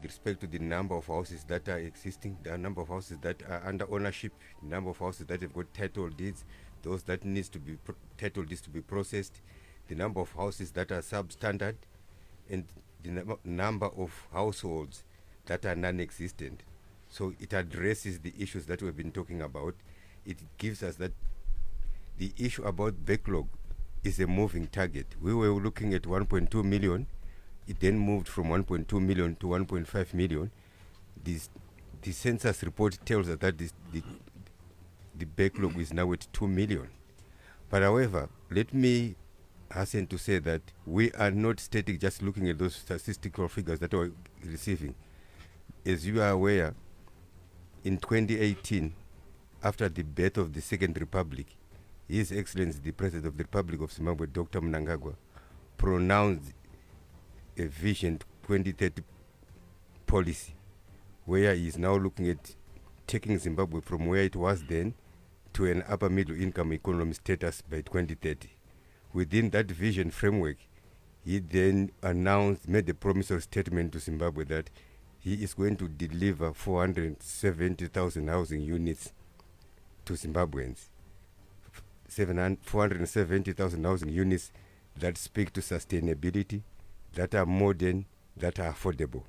respect to the number of houses that are existing, the number of houses that are under ownership, the number of houses that have got title deeds, those that needs to be title deeds to be processed, the number of houses that are substandard, and the number of households that are non-existent. So it addresses the issues that we've been talking about. It gives us that the issue about backlog is a moving target. We were looking at 1.2 million. It then moved from 1.2 million to 1.5 million. The census report tells us that the backlog is now at 2 million. But however, let me hasten to say that we are not static just looking at those statistical figures that we're receiving. As you are aware, in 2018, after the birth of the Second Republic, His Excellency the President of the Republic of Zimbabwe, Dr. Mnangagwa, pronounced a Vision 2030 policy, where he is now looking at taking Zimbabwe from where it was then to an upper middle income economy status by 2030. Within that vision framework, he then made a promissory statement to Zimbabwe that he is going to deliver 470,000 housing units to Zimbabweans. 470,000 housing units that speak to sustainability, that are modern, that are affordable.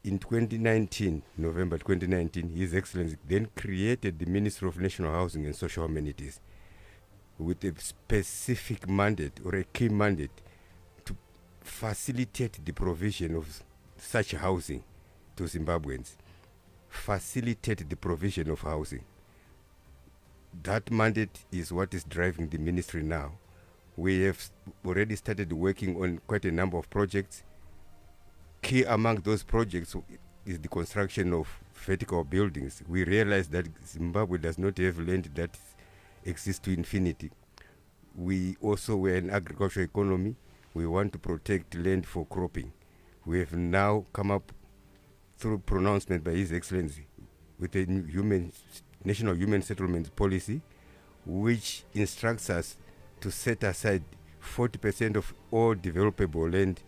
In 2019, November 2019, His Excellency then created the Ministry of National Housing and Social Amenities with a specific mandate or a key mandate to facilitate the provision of such housing to Zimbabweans, facilitate the provision of housing. That mandate is what is driving the ministry now. We have already started working on quite a number of projects. Key among those projects is the construction of vertical buildings. We realize that Zimbabwe does not have land that exists to infinity. We also were an agricultural economy. We want to protect land for cropping. We have now come up through pronouncement by His Excellency with a national human settlements policy, which instructs us to set aside 40% of all developable land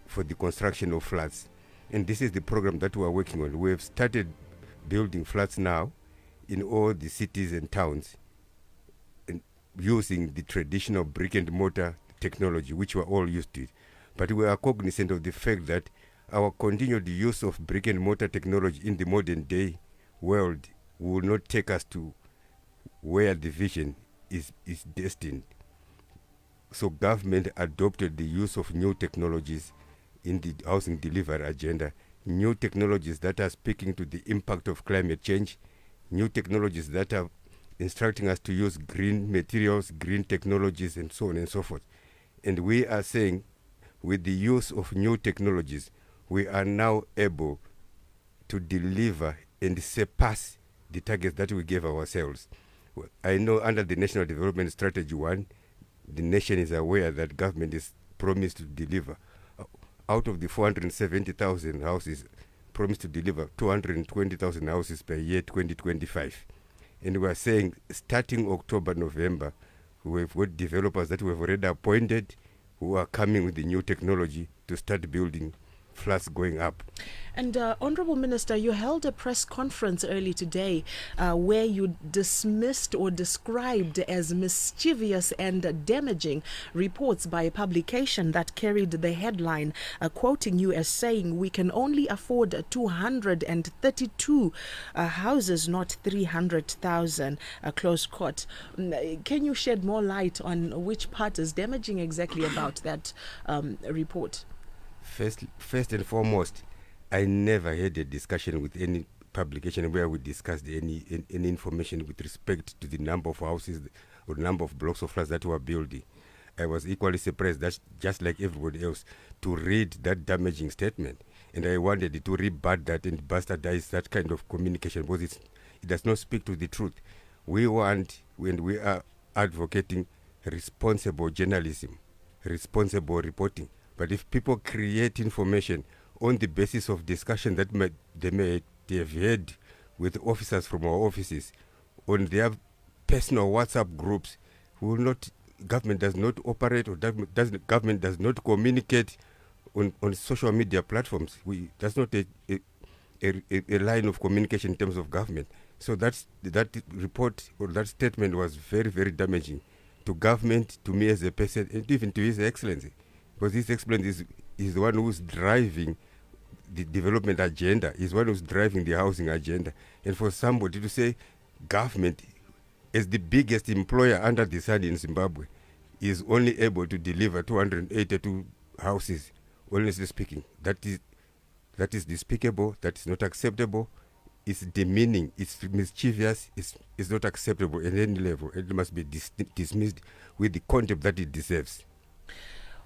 for the construction of flats. And this is the program that we are working on. We have started building flats now in all the cities and towns, and using the traditional brick and mortar technology, which we're all used to. But we are cognizant of the fact that our continued use of brick and mortar technology in the modern day world will not take us to where the vision is destined. So government adopted the use of new technologies in the housing delivery agenda, new technologies that are speaking to the impact of climate change, new technologies that are instructing us to use green materials, green technologies, and so on and so forth. And we are saying, with the use of new technologies, we are now able to deliver and surpass the targets that we gave ourselves. I know under the National Development Strategy 1, the nation is aware that government is promised to deliver. Out of the 470,000 houses, promised to deliver 220,000 houses per year 2025. And we are saying, starting October, November, we've got developers that we've already appointed who are coming with the new technology to start building flats going up. And Honorable Minister, you held a press conference early today where you dismissed or described as mischievous and damaging reports by a publication that carried the headline, quoting you as saying, "We can only afford 232 houses, not 300,000, close quote." Can you shed more light on which part is damaging exactly about that report? First and foremost, I never had a discussion with any publication where we discussed any information with respect to the number of houses or number of blocks of flats that we are building. I was equally surprised that, just like everybody else, to read that damaging statement. And I wanted to rebut that and bastardize that kind of communication because it does not speak to the truth. We want, when we are advocating responsible journalism, responsible reporting. But if people create information on the basis of discussion that they may have had with officers from our offices on their personal WhatsApp groups, government does not operate, or government does not communicate on social media platforms. That's not a line of communication in terms of government. So that report or that statement was very, very damaging to government, to me as a person, and even to His Excellency, because His Excellency is the one who's driving the development agenda, is one who's driving the housing agenda. And for somebody to say government, as the biggest employer under the sun in Zimbabwe, is only able to deliver 282 houses, honestly speaking, that is despicable, that is not acceptable, it's demeaning, it's mischievous, it's not acceptable at any level. It must be dismissed with the contempt that it deserves.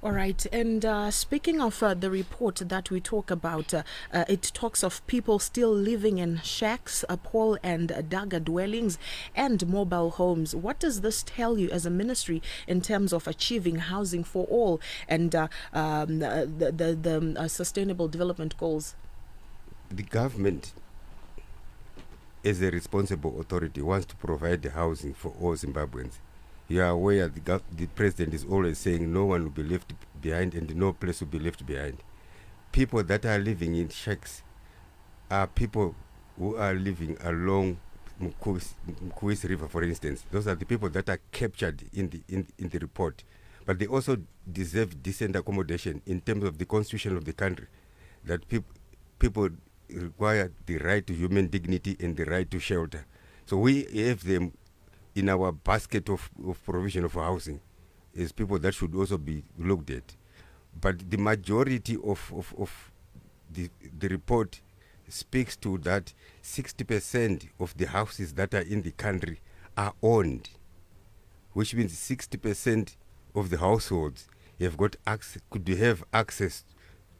All right. And speaking of the report that we talk about, it talks of people still living in shacks, pole and dagga dwellings and mobile homes. What does this tell you as a ministry in terms of achieving housing for all and the sustainable development goals? The government, as a responsible authority, wants to provide the housing for all Zimbabweans. You are aware the president is always saying no one will be left behind and no place will be left behind. People that are living in shacks are people who are living along Mkuis River, for instance. Those are the people that are captured in the report. But they also deserve decent accommodation in terms of the constitution of the country, that people require the right to human dignity and the right to shelter. So we have them in our basket of provision of housing is people that should also be looked at. But the majority of the report speaks to that 60% of the houses that are in the country are owned, which means 60% of the households could have access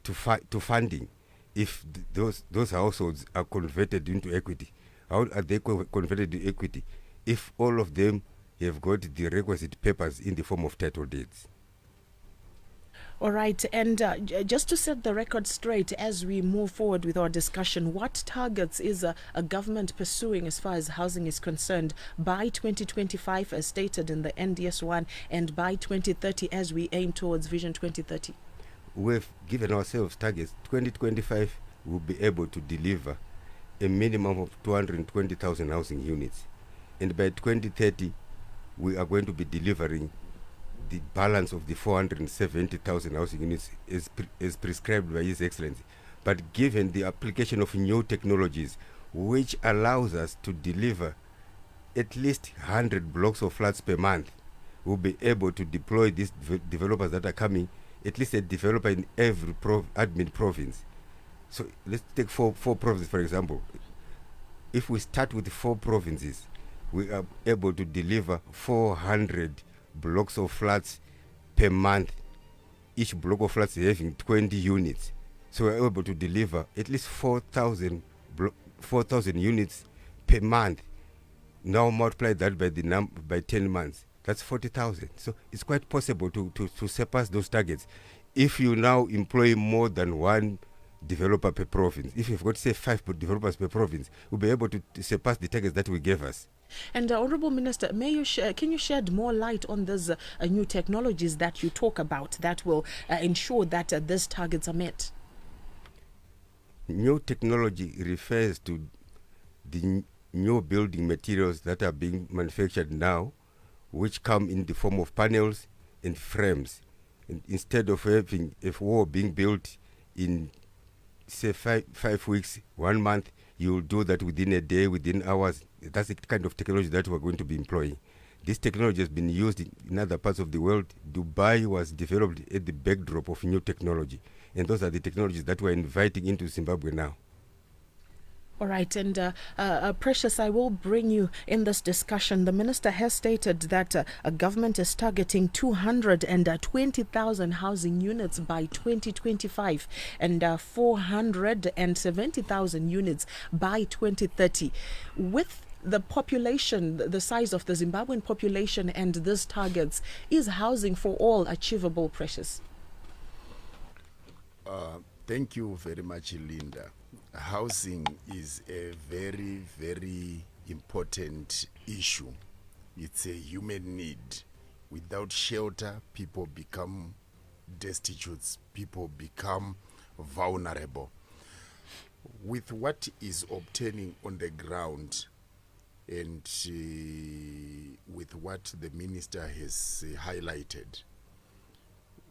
to funding if those households are converted into equity. How are they converted into equity? If all of them have got the requisite papers in the form of title deeds. All right, and just to set the record straight as we move forward with our discussion, what targets is a government pursuing as far as housing is concerned by 2025 as stated in the NDS1 and by 2030 as we aim towards Vision 2030? We've given ourselves targets. 2025 we'll be able to deliver a minimum of 220,000 housing units. And by 2030, we are going to be delivering the balance of the 470,000 housing units as prescribed by His Excellency. But given the application of new technologies, which allows us to deliver at least 100 blocks of flats per month, we'll be able to deploy these developers that are coming, at least a developer in every admin province. So let's take four provinces, for example. If we start with 4 provinces, we are able to deliver 400 blocks of flats per month, each block of flats having 20 units. So we're able to deliver at least 4,000 units per month. Now multiply that by 10 months. That's 40,000. So it's quite possible to surpass those targets. If you now employ more than one developer per province, if you've got, say, 5 developers per province, we'll be able to surpass the targets that we gave us. And Honorable Minister, can you shed more light on these new technologies that you talk about that will ensure that these targets are met? New technology refers to the new building materials that are being manufactured now, which come in the form of panels and frames. And instead of having a wall being built in, say, 5 weeks, 1 month, you'll do that within a day, within hours. That's the kind of technology that we're going to be employing. This technology has been used in other parts of the world. Dubai was developed at the backdrop of new technology. And those are the technologies that we're inviting into Zimbabwe now. All right, and Precious, I will bring you in this discussion. The minister has stated that a government is targeting 220,000 housing units by 2025 and 470,000 units by 2030. With the population, the size of the Zimbabwean population and these targets, is housing for all achievable, Precious? Thank you very much, Linda. Housing is a very, very important issue. It's a human need. Without shelter, people become destitutes, people become vulnerable. With what is obtaining on the ground and with what the minister has highlighted,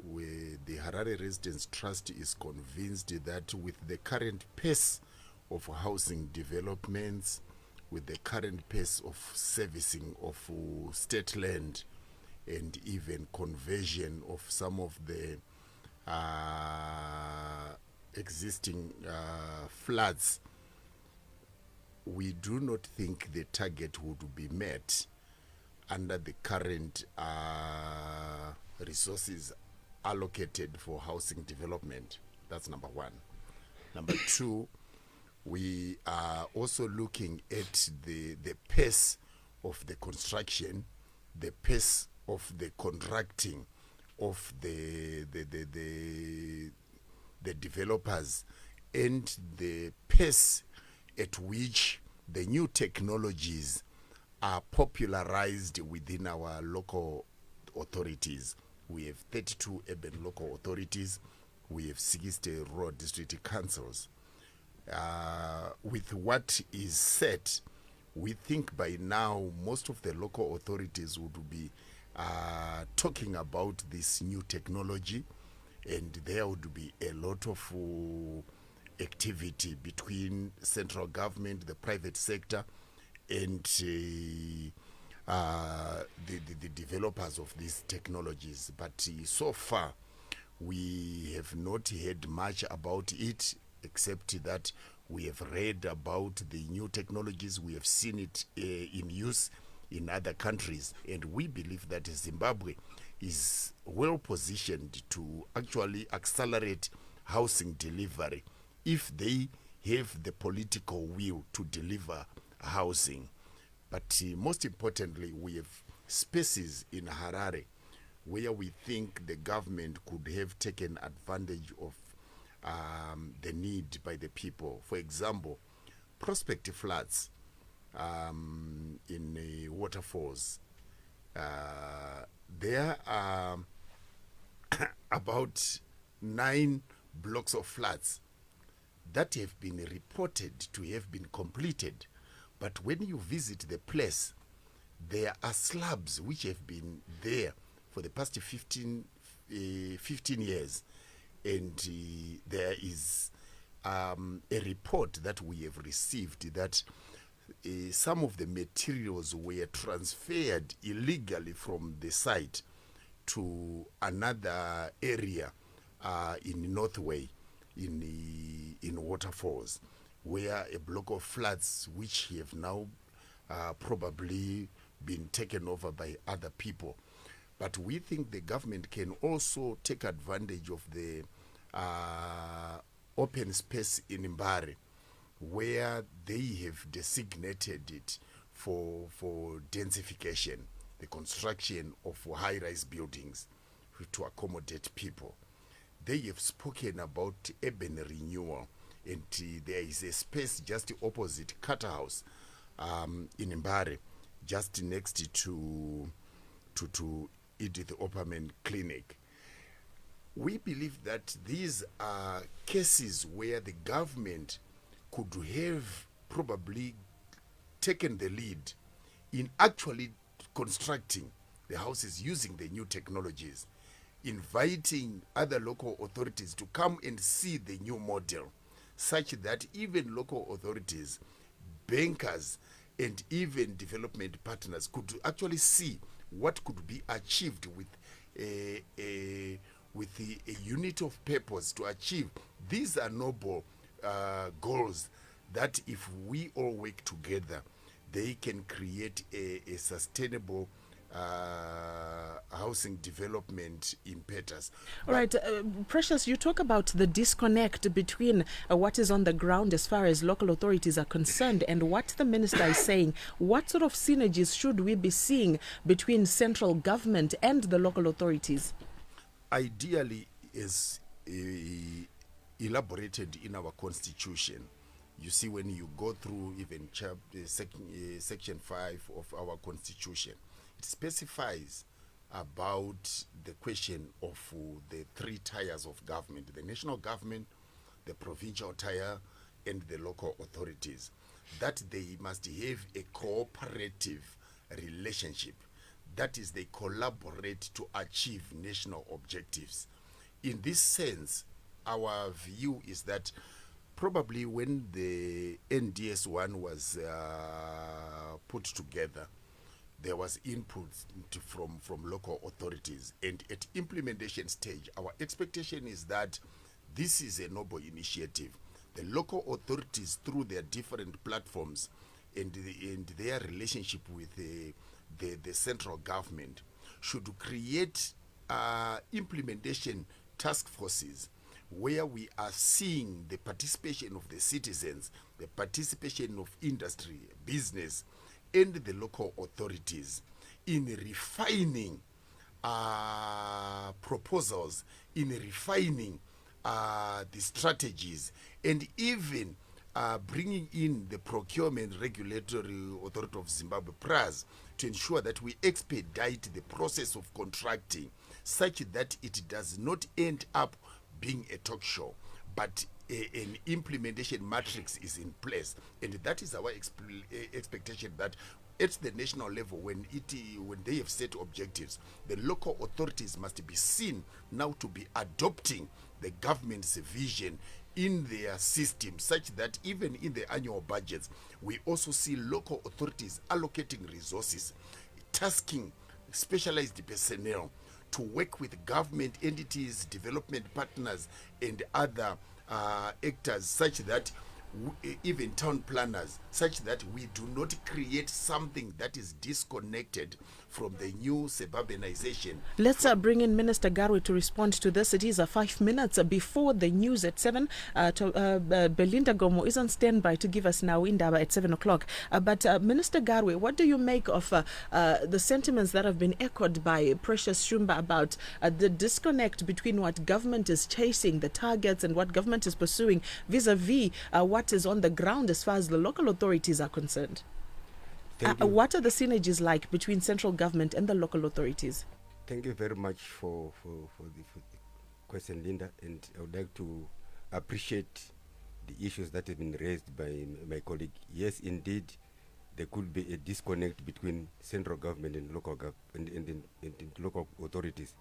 the Harare Residents Trust is convinced that with the current pace of housing developments, with the current pace of servicing of state land, and even conversion of some of the existing floods, we do not think the target would be met under the current resources allocated for housing development. That's number one. Number two, we are also looking at the pace of the construction, the pace of the contracting of the developers, and the pace at which the new technologies are popularized within our local authorities. We have 32 urban local authorities. We have 60 rural district councils. With what is set, we think by now most of the local authorities would be talking about this new technology, and there would be a lot of activity between central government, the private sector, and the developers of these technologies. But so far, we have not heard much about it, except that we have read about the new technologies. We have seen it in use in other countries, and we believe that Zimbabwe is well positioned to actually accelerate housing delivery if they have the political will to deliver housing. But most importantly, we have spaces in Harare where we think the government could have taken advantage of the need by the people. For example, prospect floods in waterfalls. There are about 9 blocks of floods that have been reported to have been completed. But when you visit the place, there are slabs which have been there for the past 15 years. And there is a report that we have received that some of the materials were transferred illegally from the site to another area in Northway, in waterfalls, where a block of floods which have now probably been taken over by other people. But we think the government can also take advantage of the open space in Mbare, where they have designated it for densification, the construction of high-rise buildings to accommodate people. They have spoken about urban renewal, and there is a space just opposite Carter House in Mbare, just next to Edith Opperman Clinic. We believe that these are cases where the government could have probably taken the lead in actually constructing the houses using the new technologies, inviting other local authorities to come and see the new model, such that even local authorities, bankers, and even development partners could actually see what could be achieved with a unit of purpose to achieve. These are noble goals that if we all work together, they can create a sustainable housing development impetus. All right, Precious, you talk about the disconnect between what is on the ground as far as local authorities are concerned and what the minister is saying. What sort of synergies should we be seeing between central government and the local authorities? Ideally, is elaborated in our constitution. You see, when you go through even section 5 of our constitution, it specifies about the question of the three tiers of government: the national government, the provincial tier, and the local authorities. That they must have a cooperative relationship. That is, they collaborate to achieve national objectives. In this sense, our view is that probably when the NDS1 was put together, there was input from local authorities, and at implementation stage, our expectation is that this is a noble initiative. The local authorities, through their different platforms and their relationship with the central government, should create implementation task forces where we are seeing the participation of the citizens, the participation of industry, business, and the local authorities in refining proposals, in refining the strategies, and even bringing in the Procurement Regulatory Authority of Zimbabwe, PRAZ, to ensure that we expedite the process of contracting such that it does not end up being a talk show, but an implementation matrix is in place. And that is our expectation, that at the national level, when they have set objectives, the local authorities must be seen now to be adopting the government's vision in their system, such that even in the annual budgets, we also see local authorities allocating resources, tasking specialized personnel to work with government entities, development partners, and other actors, such that even town planners, such that we do not create something that is disconnected from the new suburbanization. Let's bring in Minister Garwe to respond to this. It is 5 minutes before the news at 7. Belinda Gomo is on standby to give us now Indaba at 7 o'clock. But Minister Garwe, what do you make of the sentiments that have been echoed by Precious Shumba about the disconnect between what government is chasing, the targets, and what government is pursuing vis-a-vis what is on the ground as far as the local authorities are concerned? What are the synergies like between central government and the local authorities? Thank you very much for the question, Linda. And I would like to appreciate the issues that have been raised by my colleague. Yes, indeed, there could be a disconnect between central government and local and local authorities.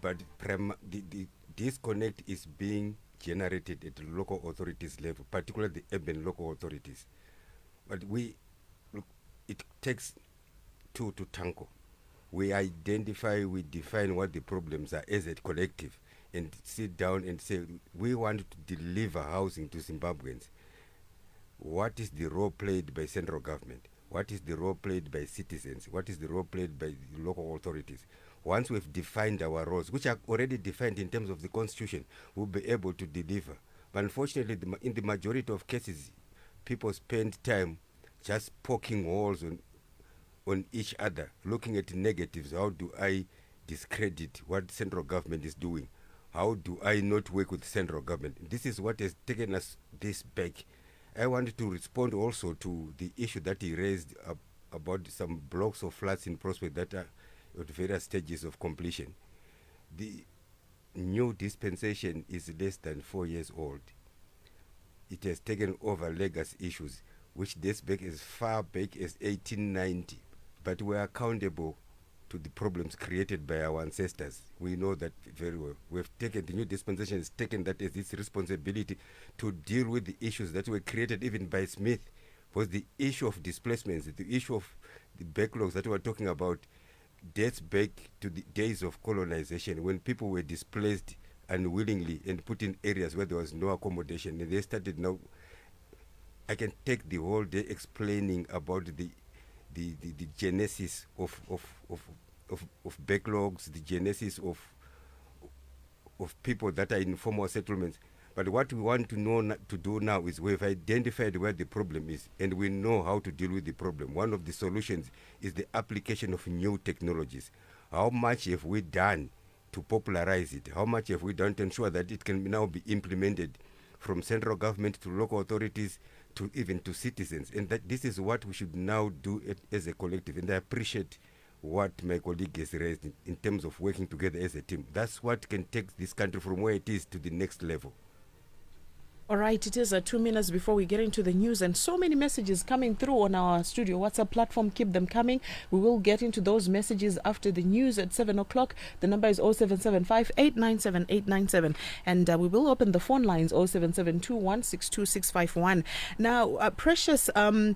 But the disconnect is being generated at the local authorities level, particularly the urban local authorities. But it takes two to tango. We identify, we define what the problems are as a collective, and sit down and say, we want to deliver housing to Zimbabweans. What is the role played by central government? What is the role played by citizens? What is the role played by the local authorities? Once we've defined our roles, which are already defined in terms of the Constitution, we'll be able to deliver. But unfortunately, in the majority of cases, people spend time just poking holes on each other, looking at negatives. How do I discredit what central government is doing? How do I not work with central government? This is what has taken us this back. I wanted to respond also to the issue that he raised about some blocks of flats in Prospect that are at various stages of completion. The new dispensation is less than 4 years old. It has taken over legacy issues, which dates back as far back as 1890. But we are accountable to the problems created by our ancestors. We know that very well. We've taken, the new dispensation has taken that as its responsibility to deal with the issues that were created even by Smith. Was the issue of displacements, the issue of the backlogs that we are talking about, dates back to the days of colonization, when people were displaced unwillingly and put in areas where there was no accommodation. And they started now. I can take the whole day explaining about the genesis of backlogs, the genesis of people that are in formal settlements. But what we want to do now is we've identified where the problem is, and we know how to deal with the problem. One of the solutions is the application of new technologies. How much have we done to popularize it? How much have we done to ensure that it can now be implemented from central government to local authorities to even to citizens? And that this is what we should now do as a collective. And I appreciate what my colleague has raised in terms of working together as a team. That's what can take this country from where it is to the next level. All right, it is 2 minutes before we get into the news, and so many messages coming through on our studio WhatsApp platform. Keep them coming. We will get into those messages after the news at 7 o'clock. The number is 0775 897 897, and we will open the phone lines 0772 62651. Now, Precious, the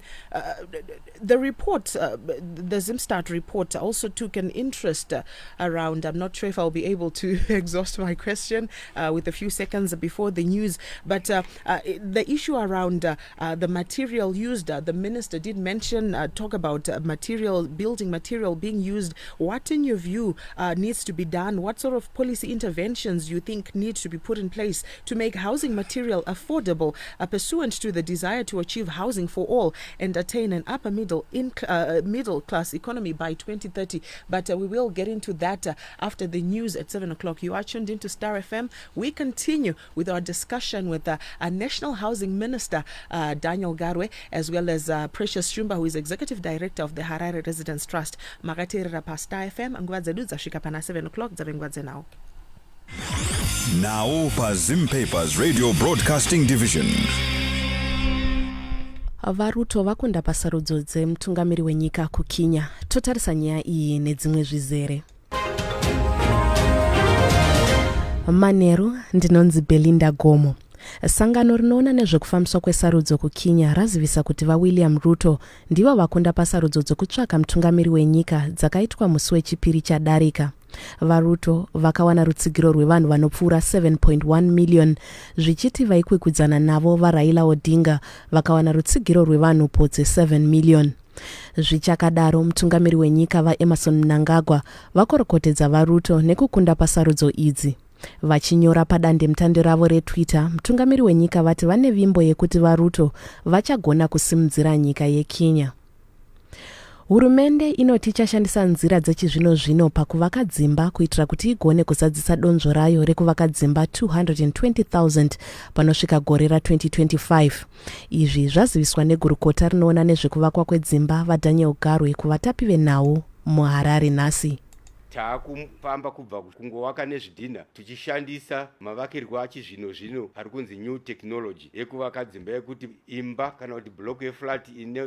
report, the Zimstart report, also took an interest around. I'm not sure if I'll be able to exhaust my question with a few seconds before the news, but the issue around the material used, the minister did mention, talk about building material being used. What, in your view, needs to be done? What sort of policy interventions you think need to be put in place to make housing material affordable, pursuant to the desire to achieve housing for all and attain an upper middle class economy by 2030? But we will get into that after the news at 7 o'clock. You are tuned into Star FM. We continue with our discussion with a National Housing Minister, Daniel Garwe, as well as Precious Shumba, who is Executive Director of the Harare Residence Trust. Magatirira pa Star FM, angwadze dudza shika pana 7 o'clock, zavengwadze now. Now pa Zim Papers Radio Broadcasting Division. Varuto vakunda pasarudzo dzemutungamiri wenyika kuKenya. Totarisa nyaya iyi nedzimwe zvizere. Manheru, ndinonzi Belinda Gomo. Sangano rinoona nezvekufambiswa kwesarudzo kuKenya razivisa kuti vaWilliam Ruto ndivo vakunda pasarudzo dzekutsvaka mutungamiri wenyika dzakaitwa musi wechipiri chadarika. VaRuto vakawana rutsigiro rwevanhu vanopfuura 7.1 million, zvichiti vaikwikwidzana navo vaRaila Odinga vakawana rutsigiro rwevanhu potse 7 million. Zvichakadaro, mutungamiri wenyika vaEmerson Mnangagwa vakorokotedza vaRuto nekukunda pasarudzo idzi. Vachinyora padandemutande ravo reTwitter, mutungamiri wenyika vati vane vimbo yekuti vaRuto vachagona kusimudzira nyika yeKenya. Hurumende inoti ichashandisa nzira dzechizvino-zvino pakuvaka dzimba kuitira kuti igone kuzadzisa donzvo rayo rekuvaka dzimba 220,000 panosvika gore ra2025. Izvi zvaziviswa negurukota rinoona nezvekuvakwa kwedzimba vaDaniel Garwe kuvatapi venhau muHarare nhasi. Taakufamba kubva kungowaka nezvidhina tichishandisa mavakirwo achizvino-zvino ari kunzi new technology ekuvaka dzimba yekuti imba kana kuti block yeflat ine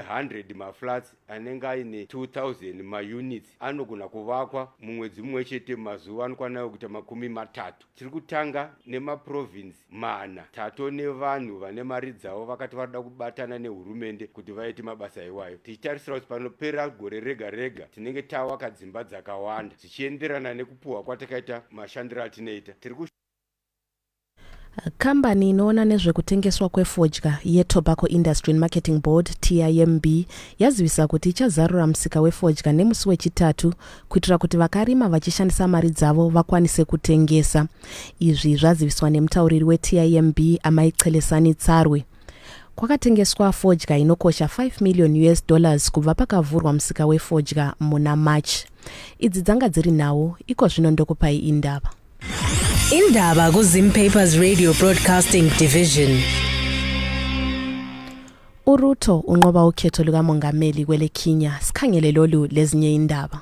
100 maflats anenge aine 2000 maunits anogona kuvakwa mumwedzi mumwe chete mazuva anokwana kuita 30. Tiri kutanga nemaprovince 4 tatone vanhu vane mari dzavo vakati varida kubatana nehurumende kuti vaite mabasa iwayo. Tichitarisira kuti panopera gore rega rega tinenge tawaka dzimba dzakawanda zichienderana nekupuhwa kwatakaita mashandiro atinoita. Kambani inoona nezvekutengeswa kwefodya yeTobacco Industry and Marketing Board TIMB yazivisa kuti ichazarura musika wefodya nemusi wechitatu kuitira kuti vakarima vachishandisa mari dzavo vakwanise kutengesa. Izvi zvaziviswa nemutauriri weTIMB Amai Chelesani Tsarwe. Kwakatengeswa fodya inokosha $5 million kubva pakavhurwa musika wefodya muna March. Idzi dzanga dziri nawo, iko zvino ndokupai indaba. Indaba kuZim Papers Radio Broadcasting Division. uRuto unqoba ukhetho lukamongameli kwele Kenya. Sikhangele lolu lezinye indaba.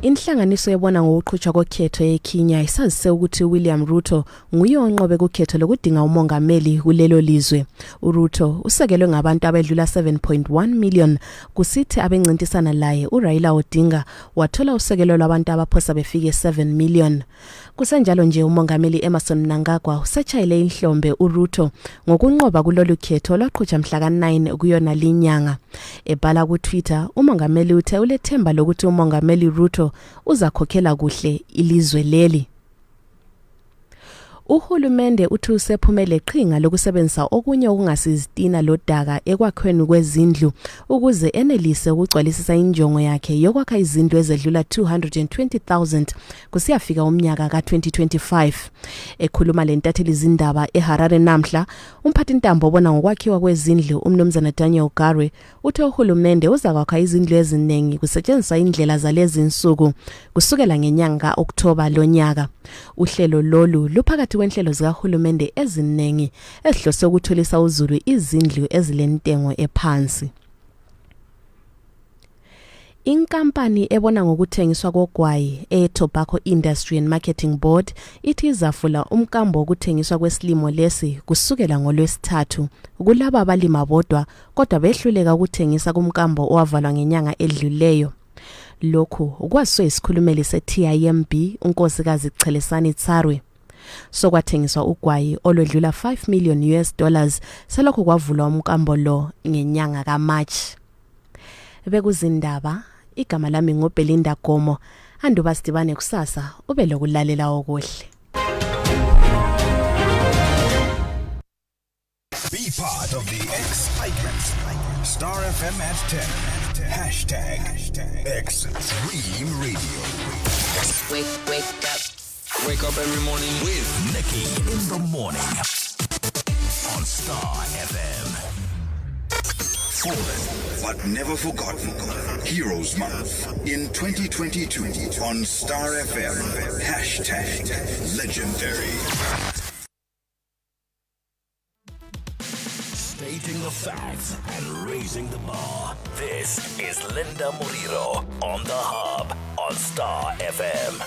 Inhlanganiso yebona ngokuqhutshwa kokhetho eKenya isazise ukuthi William Ruto nguye onqobe kukhetho lokudinga umongameli kulelo lizwe. uRuto usekelwe ngabantu abedlula 7.1 million, kusithi abencintisana laye uRaila Odinga wathola usekelo lwabantu abaphosa befike 7 million. Kusenjalo nje umongameli Emerson Mnangagwa usechayele inhlombe uRuto ngokunqoba kulolu khetho lwaqhutshwa mhla ka9 kuyona linyanga. Ebhala ku Twitter, umongameli uthe ulethemba lokuthi umongameli Ruto uzakhokhela kuhle ilizwe leli. Uhulumende uthi usephumele iqhinga lokusebenzisa okunye okungasizitina lodaka ekwakhweni kwezindlu ukuze enelise ukugcwalisisa injongo yakhe yokwakha izindlu ezedlula 220,000 kusiyafika umnyaka ka2025. Ekhuluma lentatheli izindaba eHarare namhla, umphathintambo obona ngokwakhiwa kwezindlu umnumzana Daniel Garwe uthe uhulumende uzakwakha izindlu eziningi kusetshenziswa indlela zalezi insuku kusukela ngenyanga kaOkthoba lonyaka. Uhlelo lolu luphakathi kwenhlelo zikahulumende eziningi ezihlose ukutholisa uzulu izindlu ezilentengo ephansi. Inkampani ebona ngokuthengiswa kogwayi Tobacco Industry and Marketing Board ithi izavula umkambo wokuthengiswa kwesilimo lesi kusukela ngoLwesithathu kulabo abalima bodwa kodwa behluleka ukuthengisa kumkambo owavalwa ngenyanga edluleyo. Lokhu kwaswe isikhulumeli seTIMB unkosikazi Chelesani Tsarwe. Sokwathengiswa ugwayi olwedlula $5 million selokho kwavulwa umkambo lo ngenyanga kaMarch. Bekuzindaba igama lami ngoBelinda Gomo anduba sidibane kusasa ube lokulalela okuhle. Be part of the excitement. Star FM at 10. Extreme Radio. Wake up. Wake up every morning With Nikki in the morning. On Star FM. Fallen but never forgotten. Heroes Month in 2022 on Star FM. Legendary. Stating the facts and raising the bar. This is Linda Muriro on the Hub on Star FM.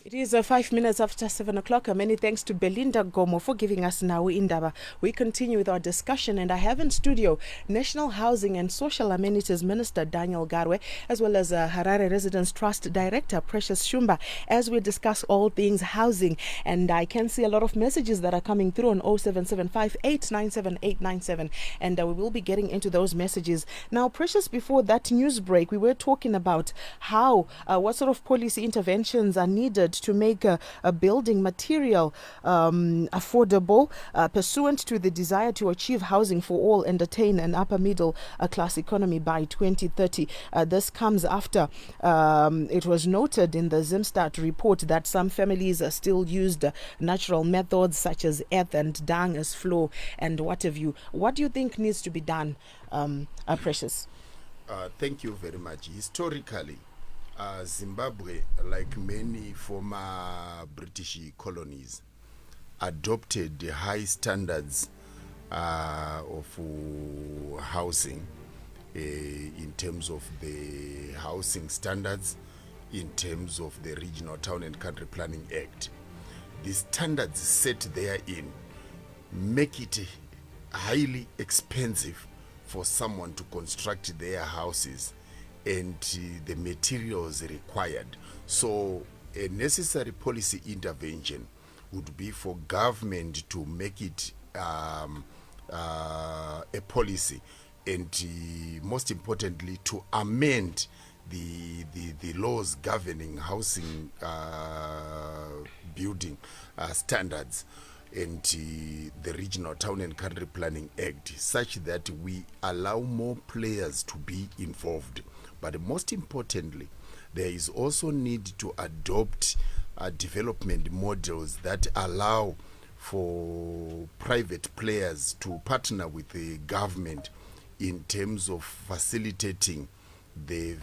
It is 5 minutes after 7 o'clock. Many thanks to Belinda Gomo for giving us Now Indaba. We continue with our discussion, and I have in studio National Housing and Social Amenities Minister Daniel Garwe, as well as Harare Residence Trust Director Precious Shumba, as we discuss all things housing. And I can see a lot of messages that are coming through on 0775897897, and we will be getting into those messages. Now, Precious, before that news break, we were talking about how, what sort of policy interventions are needed to make a building material affordable, pursuant to the desire to achieve housing for all and attain an upper middle class economy by 2030. This comes after it was noted in the Zimstat report that some families still used natural methods such as earth and dung as floor and what have you. What do you think needs to be done, Precious? Thank you very much. Historically, Zimbabwe, like many former British colonies, adopted the high standards of housing in terms of the housing standards, in terms of the Regional Town and Country Planning Act. The standards set therein make it highly expensive for someone to construct their houses and the materials required. So a necessary policy intervention would be for government to make it a policy, and most importantly to amend the laws governing housing building standards and the Regional Town and Country Planning Act, such that we allow more players to be involved. But most importantly, there is also need to adopt development models that allow for private players to partner with the government in terms of facilitating the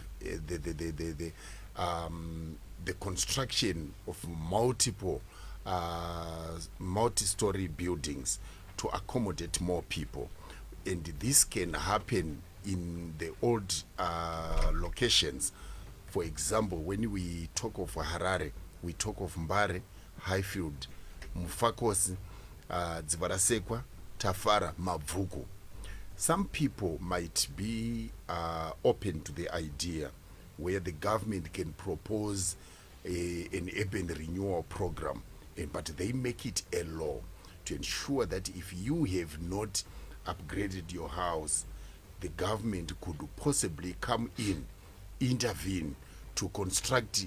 construction of multiple multi-story buildings to accommodate more people. And this can happen in the old locations. For example, when we talk of Harare, we talk of Mbare, Highfield, Mufakosi, Dzivarasekwa, Tafara, Mavuku. Some people might be open to the idea where the government can propose an urban renewal program, but they make it a law to ensure that if you have not upgraded your house, the government could possibly come in, intervene to construct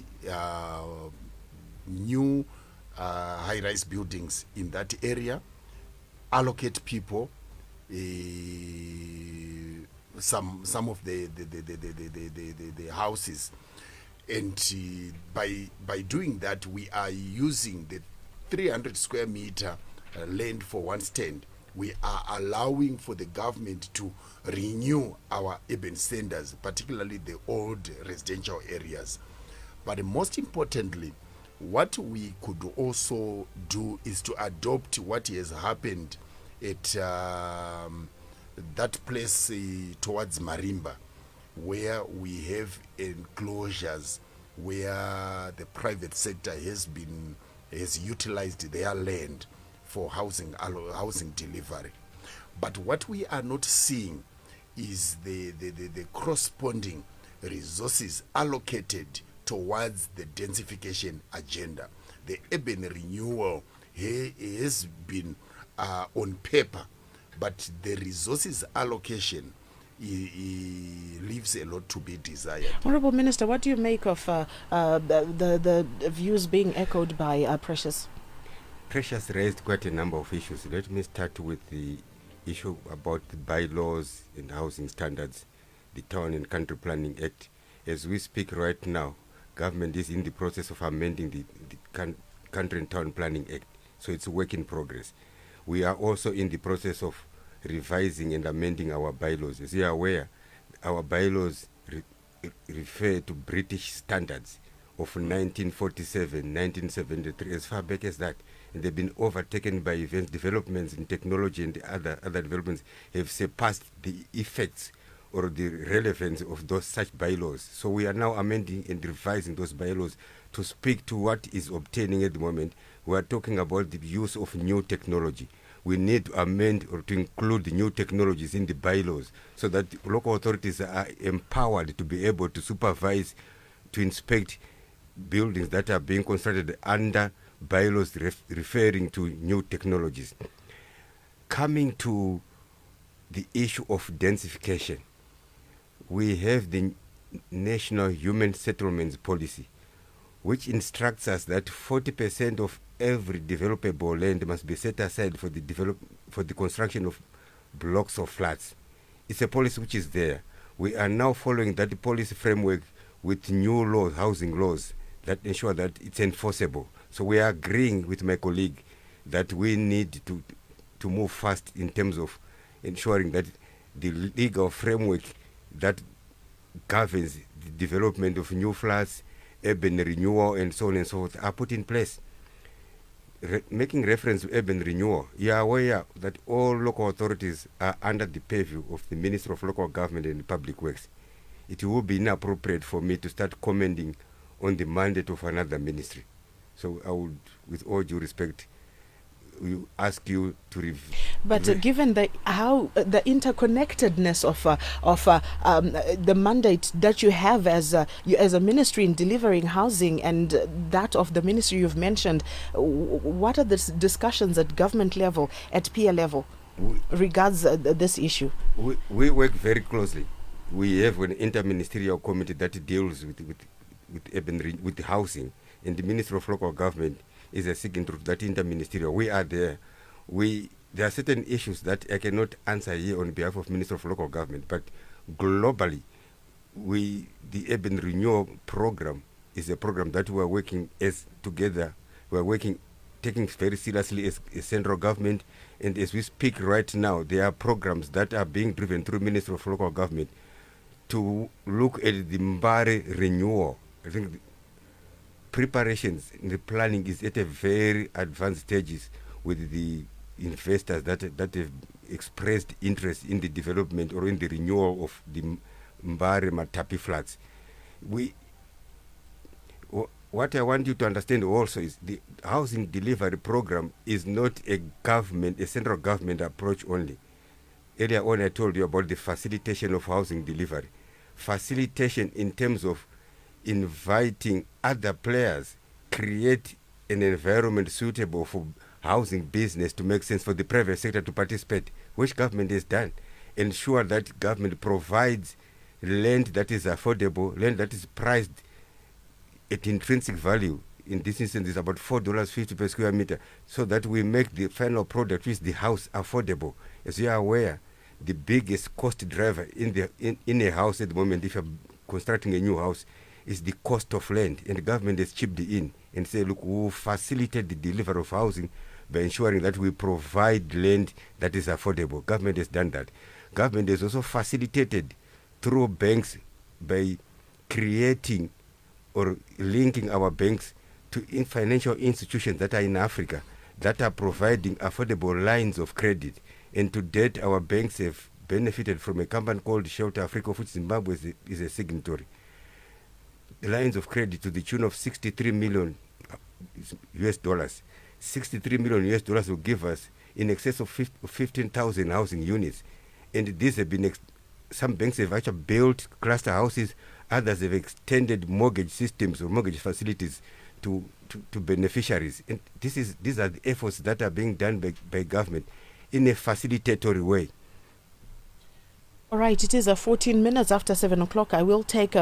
new high-rise buildings in that area, allocate people some of the houses, and by doing that, we are using the 300 square meter land for one stand. We are allowing for the government to renew our urban centers, particularly the old residential areas. But most importantly, what we could also do is to adopt what has happened at that place towards Marimba, where we have enclosures where the private sector has utilized their land for housing delivery. But what we are not seeing is the corresponding resources allocated towards the densification agenda. The urban renewal has been on paper, but the resources allocation leaves a lot to be desired. Honourable Minister, what do you make of the views being echoed by Precious? Precious raised quite a number of issues. Let me start with the issue about the bylaws and housing standards, the Town and Country Planning Act. As we speak right now, government is in the process of amending the Country and Town Planning Act, so it's a work in progress. We are also in the process of revising and amending our bylaws. As you are aware, our bylaws refer to British standards of 1947, 1973, as far back as that. And they've been overtaken by events, developments in technology, and the other developments have surpassed the effects or the relevance of those such bylaws. So we are now amending and revising those bylaws to speak to what is obtaining at the moment. We are talking about the use of new technology. We need to amend or to include new technologies in the bylaws so that local authorities are empowered to be able to supervise, to inspect buildings that are being constructed under bylaws referring to new technologies. Coming to the issue of densification, we have the National Human Settlements Policy, which instructs us that 40% of every developable land must be set aside for the construction of blocks of flats. It's a policy which is there. We are now following that policy framework with new laws, housing laws, that ensure that it's enforceable. So we are agreeing with my colleague that we need to move fast in terms of ensuring that the legal framework that governs the development of new flats, urban renewal, and so on and so forth are put in place. Making reference to urban renewal, you are aware that all local authorities are under the purview of the Minister of Local Government and Public Works. It will be inappropriate for me to start commenting on the mandate of another ministry. So I would, with all due respect, we ask you to review. But given the interconnectedness of the mandate that you have as a ministry in delivering housing and that of the ministry you've mentioned, what are the discussions at government level, at peer level, regards this issue? We work very closely. We have an interministerial committee that deals with housing, and the Minister of Local Government is a signatory to that interministerial. We are there. There are certain issues that I cannot answer here on behalf of Minister of Local Government, but globally, the Urban Renewal Program is a program that we are working together. We are working, taking very seriously as central government, and as we speak right now, there are programs that are being driven through Minister of Local Government to look at the Mbare renewal. I think preparations in the planning is at a very advanced stages with the investors that have expressed interest in the development or in the renewal of the Mbare Matapi flats. What I want you to understand also is the housing delivery program is not a central government approach only. Earlier on I told you about the facilitation of housing delivery. Facilitation in terms of inviting other players, create an environment suitable for housing business to make sense for the private sector to participate, which government has done. Ensure that government provides land that is affordable, land that is priced at intrinsic value. In this instance, it's about $4.50 per square meter, so that we make the final product, which is the house, affordable. As you are aware, the biggest cost driver in a house at the moment, if you're constructing a new house, is the cost of land, and the government has chipped in and said, look, we'll facilitate the delivery of housing by ensuring that we provide land that is affordable. Government has done that. Government has also facilitated through banks by creating or linking our banks to financial institutions that are in Africa that are providing affordable lines of credit. And to date, our banks have benefited from a company called Shelter Africa, of which Zimbabwe is a signatory. The lines of credit to the tune of 63 million US dollars. 63 million US dollars will give us in excess of 15,000 housing units. And these have been, some banks have actually built cluster houses, others have extended mortgage systems or mortgage facilities to beneficiaries. And these are the efforts that are being done by government in a facilitatory way. All right, it is 14 minutes after 7 o'clock. I will take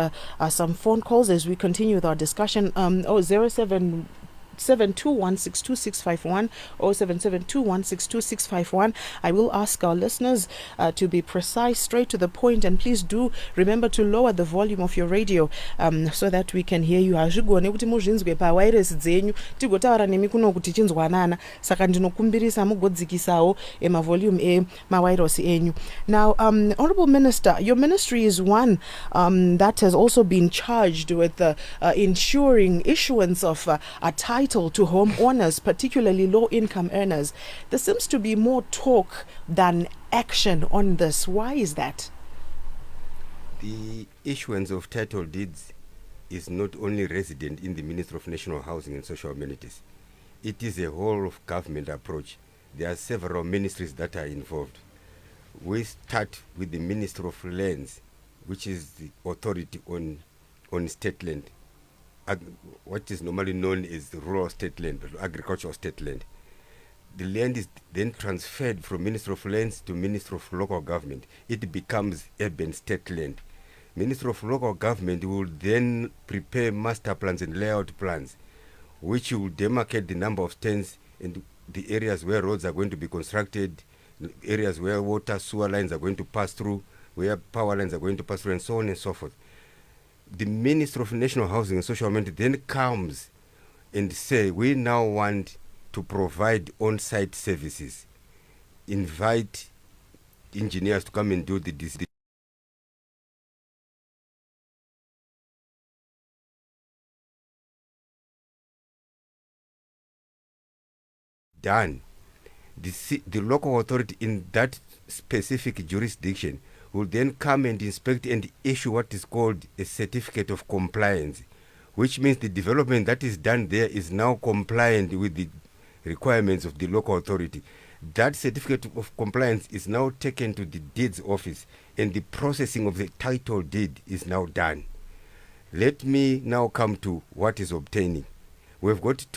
some phone calls as we continue with our discussion. 0772162651 0772162651. I will ask our listeners to be precise, straight to the point, and please do remember to lower the volume of your radio so that we can hear you. Azvigone kuti muzvinzwe pawairesi dzenyu tigotaura nemi kuno kuti chinzwanana, saka ndinokumbirisa mugodzikisawo emavolume emawairesi enyu. Now, Honorable Minister, your ministry is one that has also been charged with ensuring issuance of a title to home owners, particularly low-income earners. There seems to be more talk than action on this. Why is that? The issuance of title deeds is not only resident in the Ministry of National Housing and Social Amenities. It is a whole of government approach. There are several ministries that are involved. We start with the Ministry of Lands, which is the authority on state land, what is normally known as the rural state land, agricultural state land. The land is then transferred from Ministry of Lands to Ministry of Local Government. It becomes urban state land. Ministry of Local Government will then prepare master plans and layout plans, which will demarcate the number of stands and the areas where roads are going to be constructed, areas where water, sewer lines are going to pass through, where power lines are going to pass through, and so on and so forth. The Minister of National Housing and Social Amenities then comes and say, we now want to provide on-site services, invite engineers to come and do the done. The local authority in that specific jurisdiction will then come and inspect and issue what is called a certificate of compliance, which means the development that is done there is now compliant with the requirements of the local authority. That certificate of compliance is now taken to the deeds office, and the processing of the title deed is now done. Let me now come to what is obtaining. We've got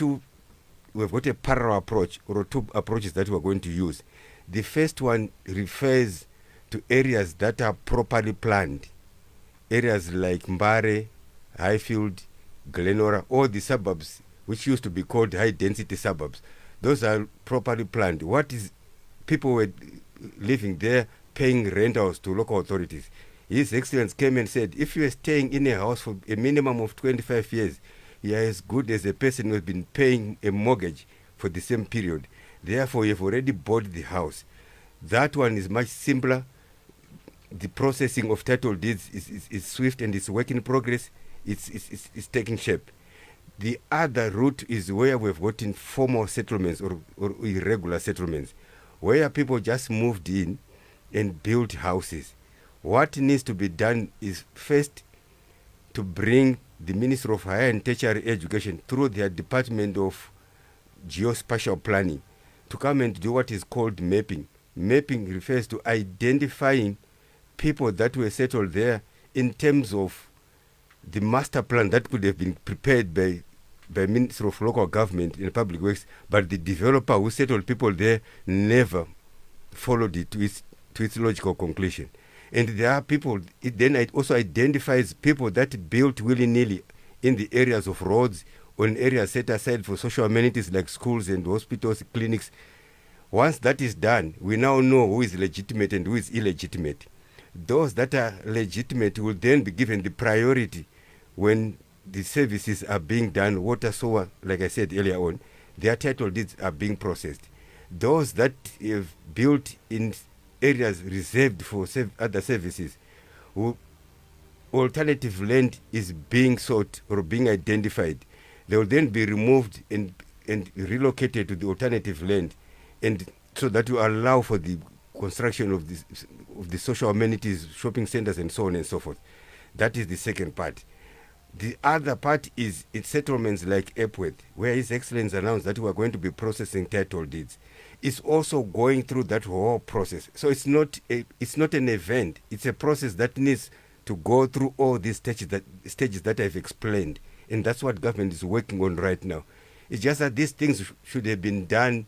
a parallel approach, or two approaches that we're going to use. The first one refers to areas that are properly planned. Areas like Mbare, Highfield, Glenora, all the suburbs which used to be called high-density suburbs. Those are properly planned. People were living there paying rentals to local authorities. His Excellency came and said, if you are staying in a house for a minimum of 25 years, you are as good as a person who has been paying a mortgage for the same period. Therefore, you have already bought the house. That one is much simpler. The processing of title deeds is swift and it's work in progress. It's taking shape. The other route is where we've got informal settlements or irregular settlements, where people just moved in and built houses. What needs to be done is first to bring the Ministry of Higher and Tertiary Education through their Department of Geospatial Planning to come and do what is called mapping. Mapping refers to identifying people that were settled there in terms of the master plan that could have been prepared by Ministry of Local Government and Public Works, but the developer who settled people there never followed it to its logical conclusion. And there are people, it also identifies people that built willy-nilly in the areas of roads, or in areas set aside for social amenities like schools and hospitals, clinics. Once that is done, we now know who is legitimate and who is illegitimate. Those that are legitimate will then be given the priority when the services are being done. Water, sewer, like I said earlier on, their title deeds are being processed. Those that have built in areas reserved for other services, alternative land is being sought or being identified. They will then be removed and relocated to the alternative land, and so that will allow for the construction of the social amenities, shopping centers, and so on and so forth. That is the second part. The other part is in settlements like Epworth, where His Excellency announced that we are going to be processing title deeds. It's also going through that whole process. So it's not an event. It's a process that needs to go through all these stages that I've explained. And that's what government is working on right now. It's just that these things should have been done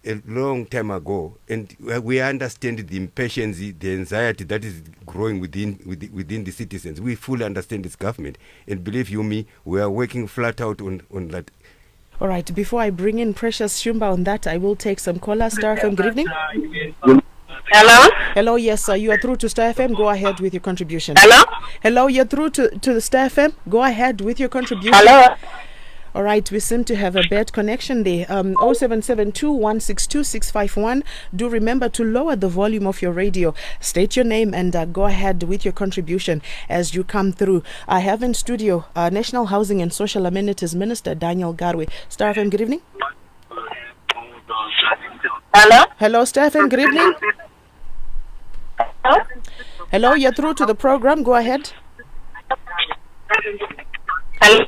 a long time ago, and we understand the impatience, the anxiety that is growing within the citizens. We fully understand this government, and believe you me, we are working flat out on that. All right, before I bring in Precious Shumba on that, I will take some callers. Star FM, good evening. Hello? Hello, yes, sir, you are through to Star FM. Go ahead with your contribution. Hello? Hello, you're through to the Star FM. Go ahead with your contribution. Hello? All right, we seem to have a bad connection there. 0772-162-651. Do remember to lower the volume of your radio. State your name and go ahead with your contribution as you come through. I have in studio National Housing and Social Amenities Minister Daniel Garwe. Star FM, good evening. Hello? Hello, Star FM, good evening. Hello? Hello, you're through to the program. Go ahead. Hello?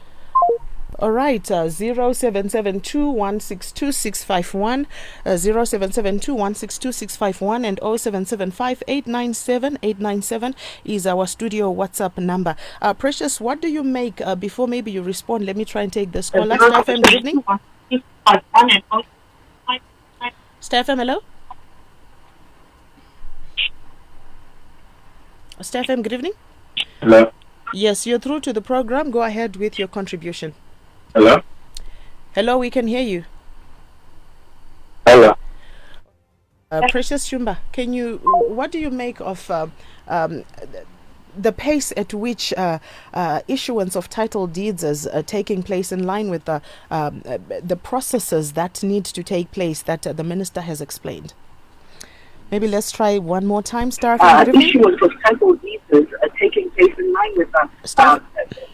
All right, 0772-162-651, 0772-162-651 and 0775-897-897 is our studio WhatsApp number. Precious, what do you make, before maybe you respond, let me try and take this call. Star FM, good evening. Star FM, hello? Star FM, good evening. Hello? Yes, you're through to the program. Go ahead with your contribution. Hello? Hello, we can hear you. Hello? Precious Shumba, what do you make of the pace at which issuance of title deeds is taking place in line with the processes that need to take place that the minister has explained? Maybe let's try one more time. Star FM, Issuance of title deeds is taking place in line with the Star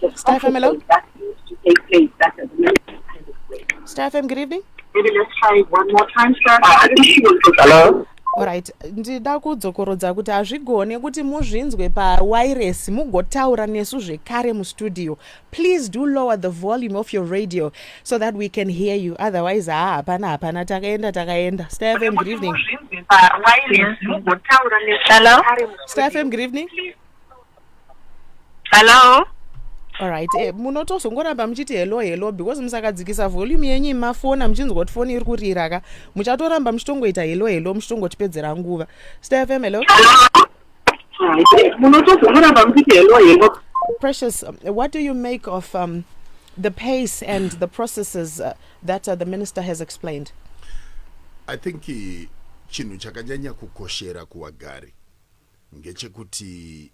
FM, hello? that needs to take place. That the minister has explained. Star FM, good evening. Maybe let's try one more time, sir. Hello? Alright, ndida kudzokorodza kuti azvigone kuti muzvinzwe pawireless mugotaura nesu zvekare mustudio. Please do lower the volume of your radio so that we can hear you. Otherwise, hapana takaenda. Star FM, good evening. Hello? Star FM, good evening. Hello? Alright, munotozongoramba muchiti hello because musakadzikisa volume yenyu mafona muchinzwa kuti foni iri kurira ka muchatoramba muchitongoita hello muchitongotipedzera nguva. Star FM, hello? Precious, what do you make of the pace and the processes that the minister has explained? I think chinhu chakanyanya kukoshera kuwagari ngechekuti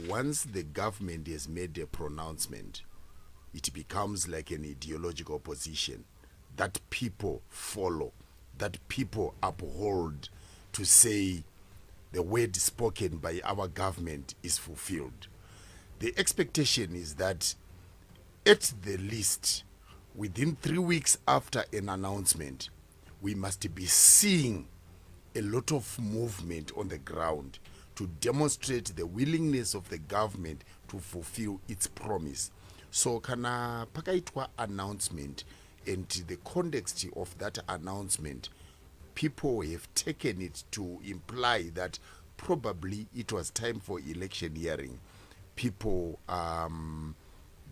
once the government has made a pronouncement, it becomes like an ideological position that people follow, that people uphold, to say the word spoken by our government is fulfilled. The expectation is that at the least, within 3 weeks after an announcement, we must be seeing a lot of movement on the ground to demonstrate the willingness of the government to fulfill its promise. So kana pakaitwa announcement, and the context of that announcement, people have taken it to imply that probably it was time for election hearing. People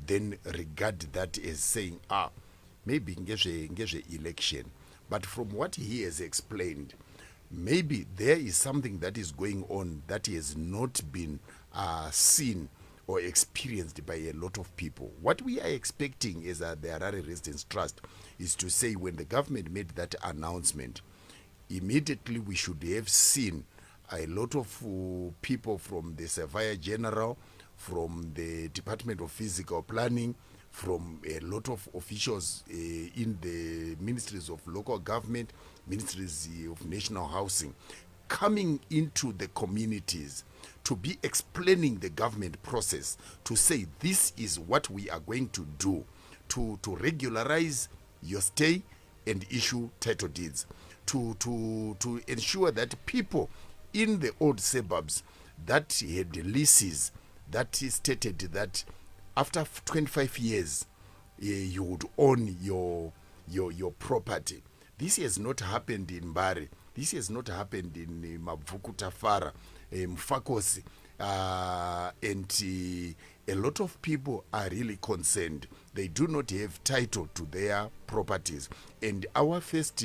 then regard that as saying, maybe ngezve election. But from what he has explained, maybe there is something that is going on that has not been seen or experienced by a lot of people. What we are expecting is that the Harare Residents Trust is to say, when the government made that announcement, immediately we should have seen a lot of people from the Surveyor General, from the Department of Physical Planning, from a lot of officials in the ministries of local government, ministries of national housing, coming into the communities to be explaining the government process, to say this is what we are going to do to regularize your stay and issue title deeds, to ensure that people in the old suburbs that had leases that stated that after 25 years you would own your property. This has not happened in Mbare. This has not happened in Mabvuku Tafara, Mfakosi, and a lot of people are really concerned. They do not have title to their properties. And our first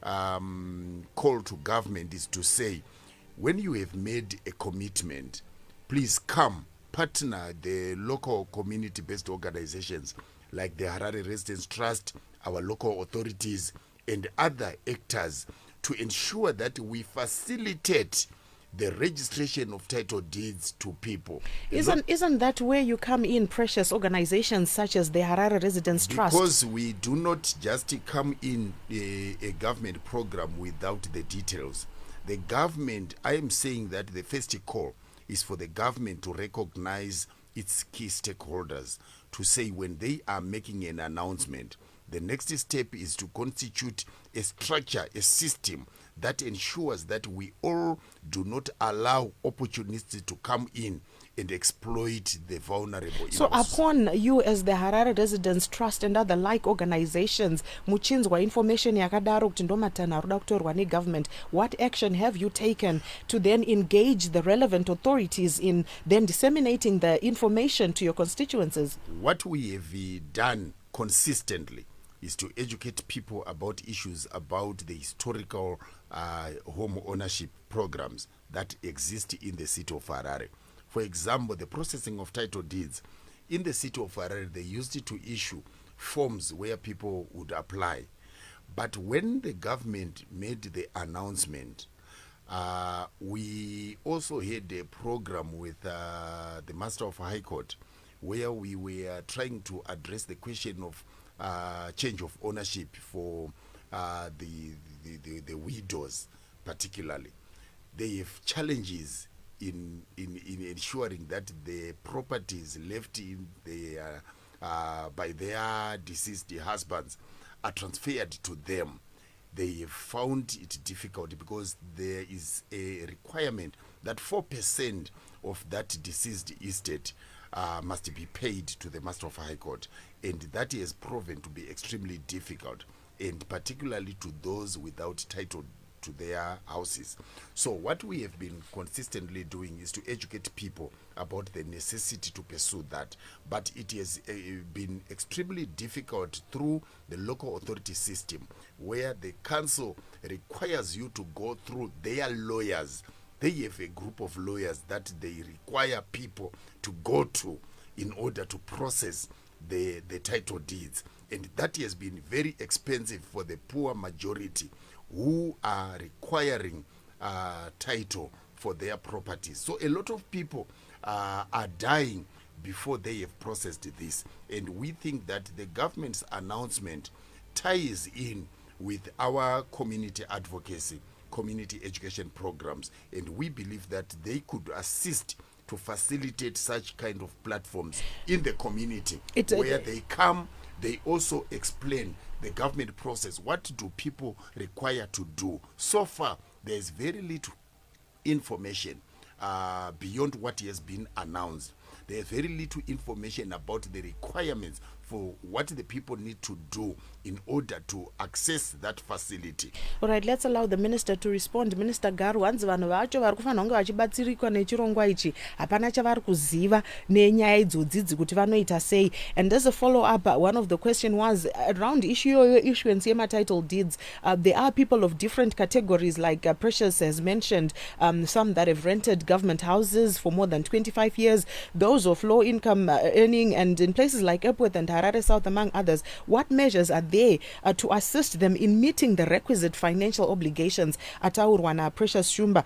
call to government is to say, when you have made a commitment, please come, partner the local community-based organizations like the Harare Residents Trust, our local authorities, and other actors to ensure that we facilitate the registration of title deeds to people. Isn't that where you come in, precious organizations such as the Harare Residents Trust? Because we do not just come in a government program without the details. The government, I am saying that the first call is for the government to recognize its key stakeholders, to say when they are making an announcement, the next step is to constitute a structure, a system that ensures that we all do not allow opportunities to come in and exploit the vulnerable. So upon you as the Harare Residents Trust and other like organizations, muchinzwa information yakadaro kuti ndomatana ruda kutorwa negovernment, what action have you taken to then engage the relevant authorities in then disseminating the information to your constituencies? What we have done consistently is to educate people about issues about the historical home ownership programs that exist in the city of Harare. For example, the processing of title deeds. In the city of Harare, they used to issue forms where people would apply. But when the government made the announcement, we also had a program with the Master of High Court where we were trying to address the question of change of ownership for the widows particularly. They have challenges in ensuring that the properties left in by their deceased husbands are transferred to them. They have found it difficult because there is a requirement that 4% of that deceased estate must be paid to the Master of High Court, and that has proven to be extremely difficult, and particularly to those without title to their houses. So what we have been consistently doing is to educate people about the necessity to pursue that, but it has been extremely difficult through the local authority system, where the council requires you to go through their lawyers. They have a group of lawyers that they require people to go to in order to process the title deeds, and that has been very expensive for the poor majority who are requiring title for their properties. So a lot of people are dying before they have processed this, and we think that the government's announcement ties in with our community advocacy, community education programs, and we believe that they could assist to facilitate such kind of platforms in the community where they come. They also explain the government process. What do people require to do? So far, there is very little information beyond what has been announced. There is very little information about the requirements for what the people need to do in order to access that facility. All right, let's allow the minister to respond. Minister Garu, wanzi vanhu vacho vari kufanira kunge vachibatsirikwa nechirongwa ichi, hapana chavari kuziva nenyaya idzodzidzi kuti vanoita sei. And as a follow-up, one of the question was around issuance title deeds. There are people of different categories, like Precious has mentioned, some that have rented government houses for more than 25 years, those of low income earning, and in places like Epworth and Harare South, among others. What measures are there to assist them in meeting the requisite financial obligations at Aurwana Precious Shumba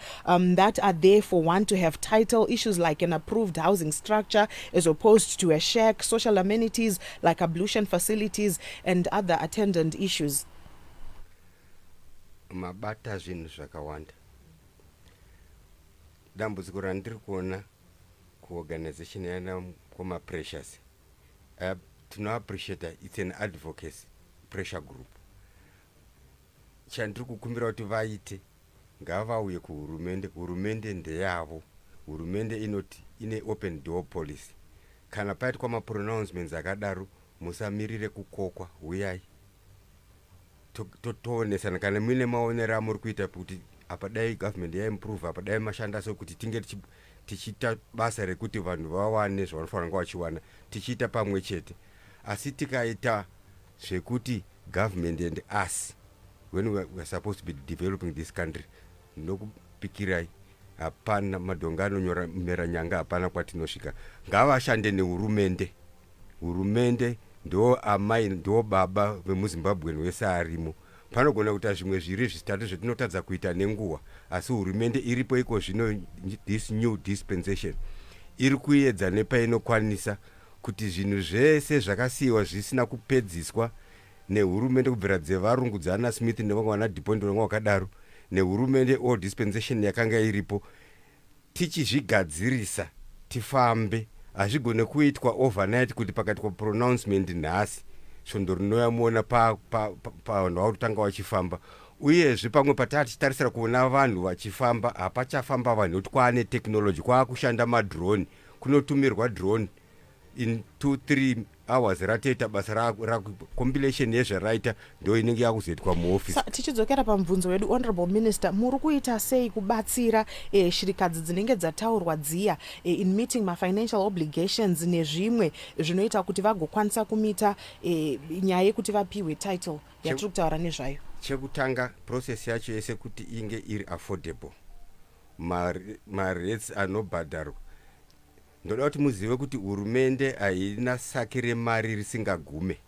that are there for one to have title, issues like an approved housing structure as opposed to a shack, social amenities like ablution facilities and other attendant issues? Mabata zvinhu zvakawanda. Dambudziko randiri kuona kuorganization yana kuma Precious, to appreciate that it's an advocacy pressure group. Chandiri kukumbira kuti vaite ngavauye kuhurumende. Hurumende ndeyavo. Hurumende inoti ine open door policy. Kana paitwa mapronouncements akadaro musamirire kukokwa, uyai toonesana. Kana muine maonero amuri kuita kuti apa dai government yaimprove, apa dai mashanda so kuti tinge tichiita basa rekuti vanhu vawane zvavanofanira vachiwana tichiita pamwe chete. Asi tikaita zvekuti government and us, when we are supposed to be developing this country, nokupikirai hapana madhonga anonyora mera nyanga, hapana kwatinosvika. Ngavashande nehurumende. Hurumende ndo amai ndo baba vemuZimbabwe wese arimo. Panogona kuita zvimwe zviri zvitatu zvetinotadza kuita nenguva, asi hurumende iripo iko zvino, this new dispensation iri kuedza nepainokwanisa kuti zvinhu zvese zvakasiyiwa zvisina kupedziswa nehurumende kubvira dzevarungu dzana Smith nevamwe vana DuPont nevamwe vakadaro, nehurumende all dispensation yakanga iripo, tichizvigadzirisa tifambe. Hazvigone kuitwa overnight kuti pakaitwa pronouncement nhasi svondo rinoyamuona pavanhu vakutanga vachifamba. Uyezve pamwe patatichitarisira kuona vanhu vachifamba, hapachafamba vanhu nekuti kwaane technology, kwaakushanda madrone. Kunotumirwa drone in 2-3 hours ratoita basa compilation yezvaraita ndo inenge yakuzoitwa muoffice. Tichidzokera pamubvunzo wedu, Honorable Minister, muri kuita sei kubatsira shirikadzi dzinenge dzataurwa dziya in meeting financial obligations nezvimwe zvinoita kuti vagokwanisa kumita nyaya yekuti vapiwe title yatiri kutaura nezvayo? Chekutanga process yacho yese kuti inge iri affordable, marates anobhadharwa. Ndoda kuti muzive kuti hurumende haina sake remari risingagume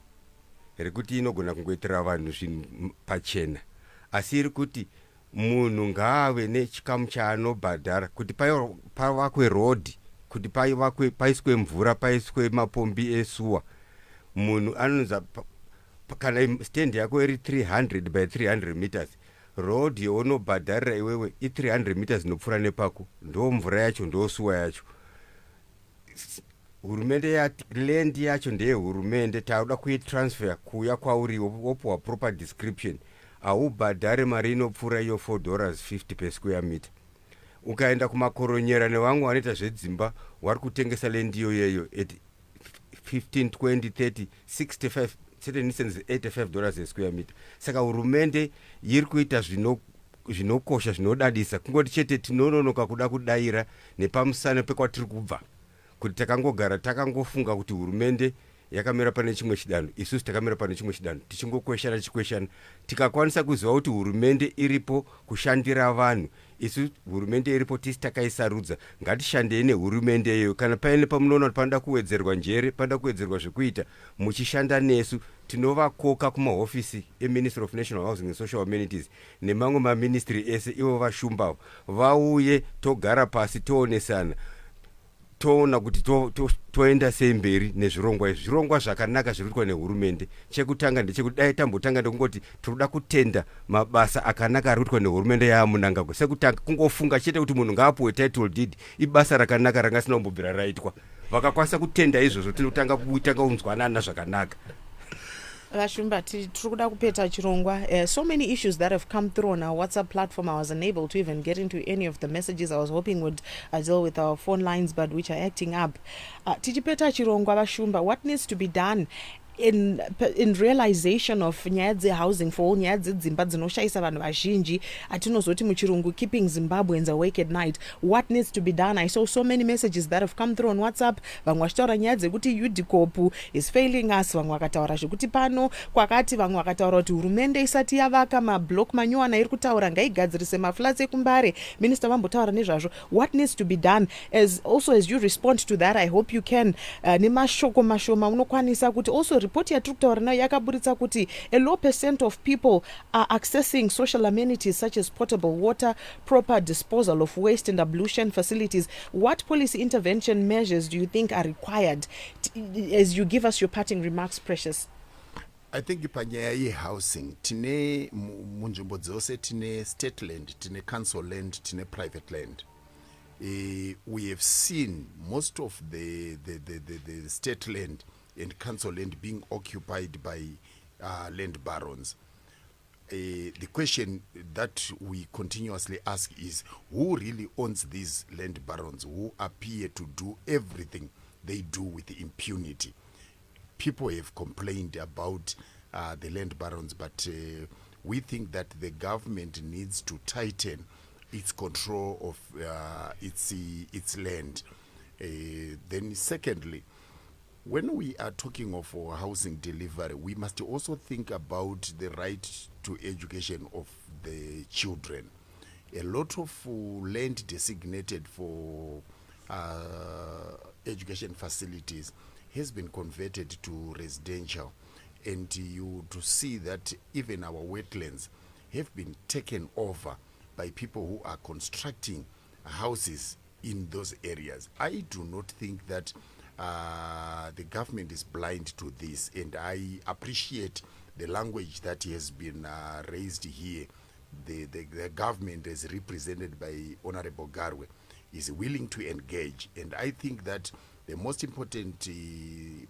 rekuti inogona kungoitira vanhu zvinhu pachena, asi iri kuti munhu ngaave nechikamu chaanobhadhara kuti pavakwe road, kuti paiswe mvura, paiswe mapombi esuwa. Munhu anonza kana stand yako iri 300 by 300 meters, road yaunobhadharira iwewe i300 meters inopfuura nepako, ndo mvura yacho, ndo suwa yacho. Hurumende yati land yacho ndeye hurumende, tauda kuitransfer kuuya kwauri wopuwa proper description, haubhadhare mari inopfuura iyo $4.50 per square meter. Ukaenda kumakoronyera nevamwe vanoita zvedzimba vari kutengesa land iyoyeyo at 15, 20, 30, 65, certain instances $85 a square meter. Saka hurumende iri kuita zvinokosha zvinodadisa, kungoti chete tinononoka kuda kudaira nepamusana pekwatiri kubva, kuti takangogara takangofunga kuti hurumende yakamira pane chimwe chidanho, isusu takamira pane chimwe chidanho, tichingokweshana tikakwanisa kuziva kuti hurumende iripo kushandira vanhu, isu hurumende iripo tisi takaisarudza, ngatishandei nehurumende iyoyo. Kana paine pamunoona kuti panoda kuwedzerwa njere, panoda kuwedzerwa zvekuita, muchishanda nesu, tinovakoka kumahofisi eMinistry of National Housing and Social Amenities nemamwe maministry ese, ivo vashumbavo vauye, togara pasi, toonesana, toona kuti toenda sei mberi nezvirongwa izvi. Zvirongwa zvakanaka zvirikuitwa nehurumende. Chekutanga ndechekuti dai tambotanga ndekungoti tinoda kutenda mabasa akanaka ari kuitwa nehurumende yaamunangagwa. Sekutanga kungofunga chete kuti munhu ngaapuwe title deed, ibasa rakanaka rangasina kumbobvira raitwa. Vakakwanisa kutenda izvozvo, tinotanga kunzwanana zvakanaka. Vashumba, tikuda kupeta chirongwa. So many issues that have come through on our WhatsApp platform. I was unable to even get into any of the messages I was hoping would deal with our phone lines, but which are acting up. Tichipeta chirongwa, Vashumba, what needs to be done in realization of nyaya dzehousing for all, nyaya dzedzimba dzinoshaisa vanhu vazhinji, atinozoti muchirungu keeping Zimbabweans awake at night? What needs to be done? I saw so many messages that have come through on WhatsApp. Vamwe vachitaura nyaya dzekuti UDCOP is failing us, vamwe vakataura zvekuti pano kwakati, vamwe vakataura kuti hurumende isati yavaka mablock manyuwana iri kutaura ngaigadzirise maflats ekumbare. Minister vambotaura nezvazvo. What needs to be done? As you respond to that, I hope you can nemashoko mashoma unokwanisa kuti also report yatiri kutaura nayo yakaburitsa kuti a low percent of people are accessing social amenities such as potable water, proper disposal of waste and ablution facilities. What policy intervention measures do you think are required as you give us your parting remarks, Precious? I think panyaya yehousing tine munzvimbo dzose tine state land, tine council land, tine private land. We have seen most of the state land and council land being occupied by land barons. the question that we continuously ask is, who really owns these land barons who appear to do everything they do with impunity? People have complained about the land barons, but we think that the government needs to tighten its control of its land. Then secondly, when we are talking of housing delivery, we must also think about the right to education of the children. A lot of land designated for education facilities has been converted to residential, and you to see that even our wetlands have been taken over by people who are constructing houses in those areas. I do not think that the government is blind to this, and I appreciate the language that has been raised here. The government, as represented by Honorable Garwe, is willing to engage, and I think that the most important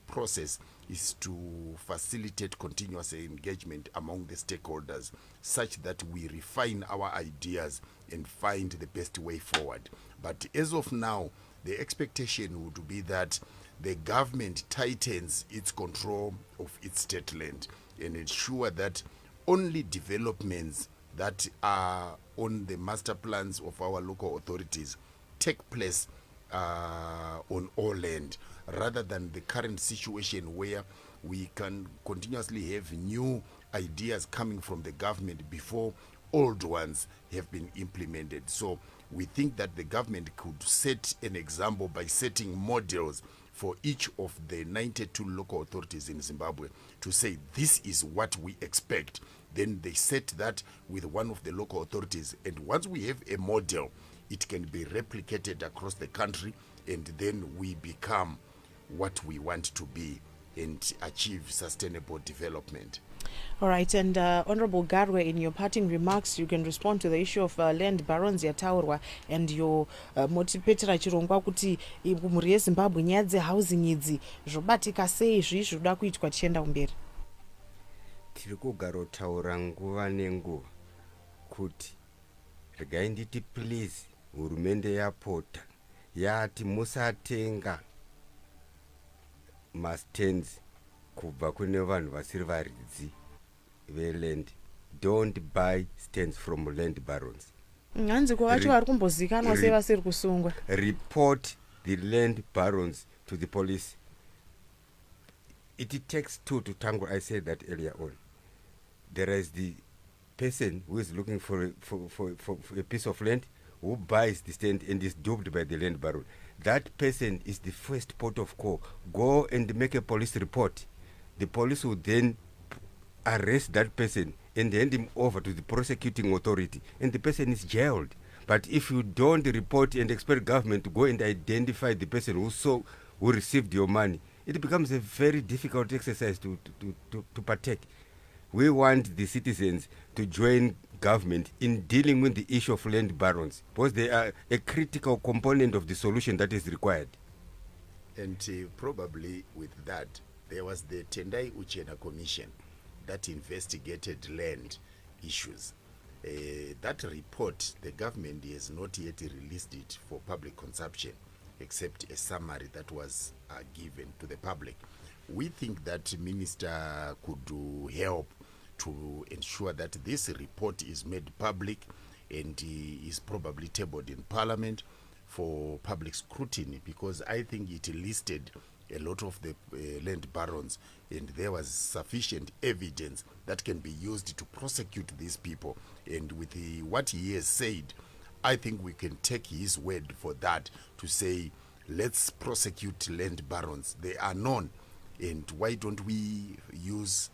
process is to facilitate continuous engagement among the stakeholders, such that we refine our ideas and find the best way forward. But as of now, the expectation would be that the government tightens its control of its state land and ensure that only developments that are on the master plans of our local authorities take place on all land, rather than the current situation where we can continuously have new ideas coming from the government before old ones have been implemented. So we think that the government could set an example by setting models for each of the 92 local authorities in Zimbabwe to say, this is what we expect. Then they set that with one of the local authorities, and once we have a model, it can be replicated across the country, and then we become what we want to be and achieve sustainable development. All right, and Honorable Garwe, in your parting remarks, you can respond to the issue of land barons yataurwa and your motivator chirongwa kuti muri yeZimbabwe nyaya dzehousing idzi zvobatika sei zvii zvinoda kuitwa tichienda kumberi. Tiri kugara taura nguva nenguva kuti regai nditi please hurumende yapota yati musatenga mastands kubva kune vanhu vasiri varidzi veland. Don't buy stands from land barons. Hanzi kuvacho vari kumbozikanwa sevasiri kusungwa. Report the land barons to the police. It takes two to tango. I said that earlier on. There is the person who is looking for a piece of land, who buys the stand and is duped by the land baron. That person is the first port of call. Go and make a police report. The police will then arrest that person and hand him over to the prosecuting authority, and the person is jailed. But if you don't report and expect government to go and identify the person who received your money, it becomes a very difficult exercise to partake. We want the citizens to join government in dealing with the issue of land barons, because they are a critical component of the solution that is required. And probably with that, there was the Tendai Uchena Commission that investigated land issues. That report, the government has not yet released it for public consumption, except a summary that was given to the public. We think that Minister could help to ensure that this report is made public and is probably tabled in Parliament for public scrutiny, because I think it listed a lot of the land barons, and there was sufficient evidence that can be used to prosecute these people. And with what he has said, I think we can take his word for that to say, let's prosecute land barons. They are known, and why don't we use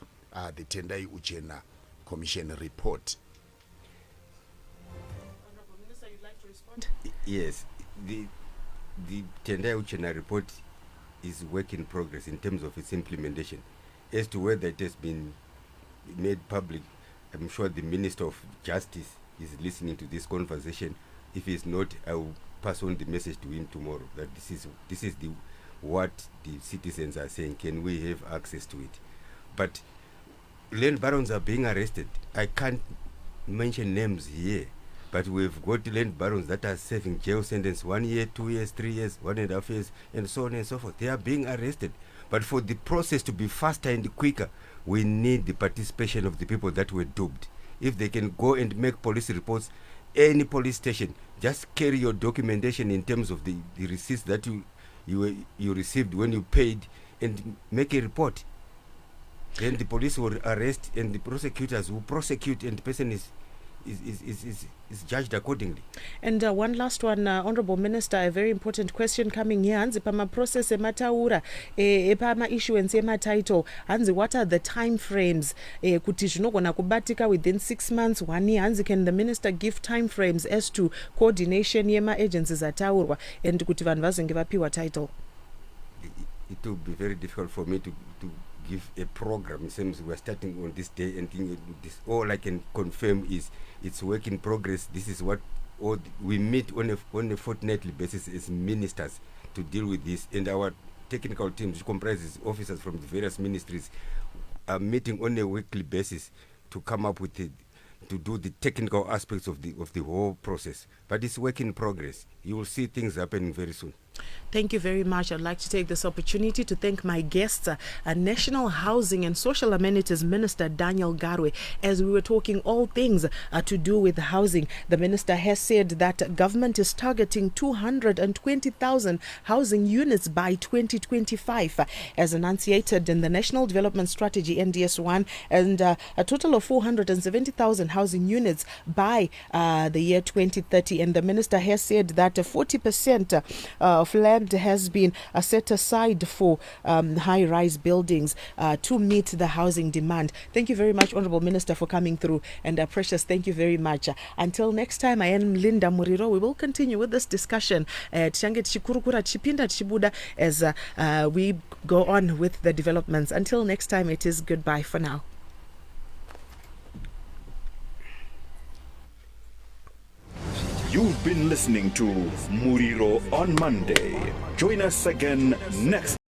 the Tendai Uchena Commission report? Honorable Minister, you'd like to respond? Yes, the Tendai Uchena report is work in progress in terms of its implementation. As to whether it has been made public, I'm sure the Minister of Justice is listening to this conversation. If he's not, I will pass on the message to him tomorrow that this is what the citizens are saying. Can we have access to it? But land barons are being arrested. I can't mention names here, but we've got land barons that are serving jail sentence 1 year, 2 years, 3 years, 1.5 years, and so on and so forth. They are being arrested. But for the process to be faster and quicker, we need the participation of the people that were duped. If they can go and make police reports, any police station, just carry your documentation in terms of the receipts that you received when you paid, and make a report. Then the police will arrest, and the prosecutors will prosecute, and the person is judged accordingly. And one last one, Honorable Minister, a very important question coming here. Hanzi pama process emataura, pama issuance title. Hanzi, what are the time frames? Kuti zvinogona kubatika within 6 months, 1 year. Hanzi, can the minister give time frames as to coordination yema agencies ataurwa and kuti vanhu vazenge vapiwa title? It will be very difficult for me to give a program. It seems we're starting on this day and this. All I can confirm is it's work in progress. This is what we meet on a fortnightly basis as ministers to deal with this, and our technical team, which comprises officers from the various ministries, are meeting on a weekly basis to come up with to do the technical aspects of the whole process. But it's work in progress. You will see things happening very soon. Thank you very much. I'd like to take this opportunity to thank my guests, National Housing and Social Amenities Minister Daniel Garwe. As we were talking all things to do with housing, the minister has said that government is targeting 220,000 housing units by 2025, as enunciated in the National Development Strategy NDS1, and a total of 470,000 housing units by the year 2030. And the minister has said that 40% of land has been set aside for high-rise buildings to meet the housing demand. Thank you very much, Honorable Minister, for coming through. And Precious, thank you very much. Until next time, I am Linda Muriro. We will continue with this discussion as we go on with the developments. Until next time, it is goodbye for now. You've been listening to Muriro on Monday. Join us again next